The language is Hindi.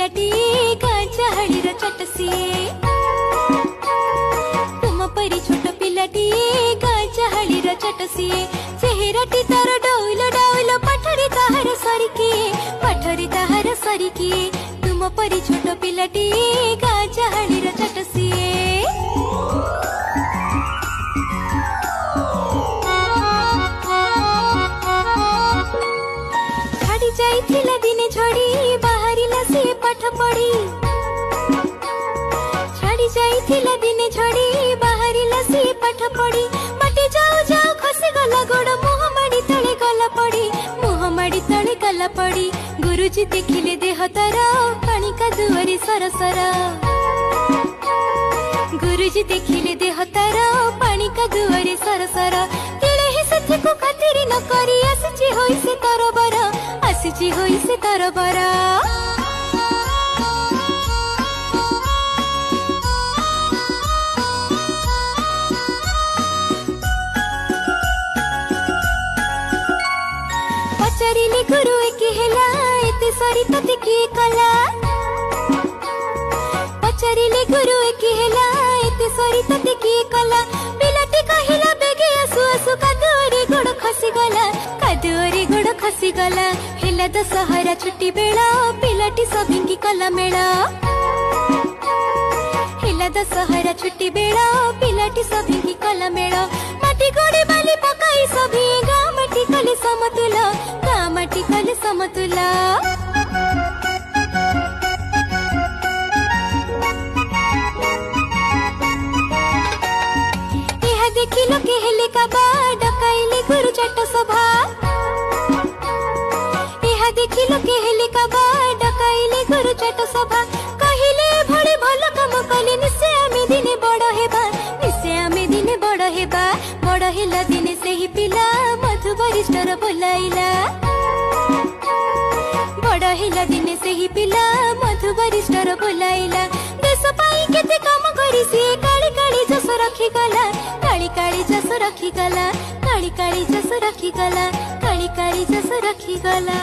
पिलाटी गाचाहाळीर चटसिए तुम परी छोट पिलाटी गाचाहाळीर चटसिए चेहराटी तार डौल डौल पाठरी ताहार सरिकिए तुम परी छोट पिलाटी गाचाहाळीर चटसिए जाइथिला दिने झड़ी बाहरिला से पाठ पढ़ी छाड़ी जाइथिला दिने झड़ी बाहरिला से पाठ पढ़ी बाटे जाऊ जाऊ खसी गला गोड़ मुह माड़ी तले गला पड़ी मुह माड़ी तले गला पड़ी गुरुजी देखिले देह तार पानी का दुआरी सरसर गुरुजी देखिले देह तार पानी का दुआरी सरसर तिले ही सत्य को खातिर न करी आसी होई से तरबर आसी होई से तरबर पचारिले गुरु एके हेला एते सरी तते किए कला पचारिले गुरु एके हेला एते सरी तते किए कला पिलाटी कहिला बेगे आसु आसु कादुअरे गोड़ खसी गला हेला दशहरा छुट्टी बेला पिलाटी सभिंगी कला मेला हेला दशहरा छुट्टी बेला पिलाटी सभिंगी कला मेला माटी गोड़ी बाली पकाई सभी गाँ माटी कले समतुला यह देखिलो के हेले काबा डकाइले गुरु चट सभा देखिलो के हेले काबा डकाइले गुरु चट सभा कहिले भले भल काम कले निसे आमे दिने बड़ हेबा बड़ हेला दिने सेही पिला मधु वरिष्ठर बोलाइला बड़ हेला दिने सेही पिला मधु वरिष्ठर बोलाइला देश पाई केते काम करी से काली काली जस रखी गला काली काली जस रखी गला काली काली जस रखी गला काली काली जस रखी गला।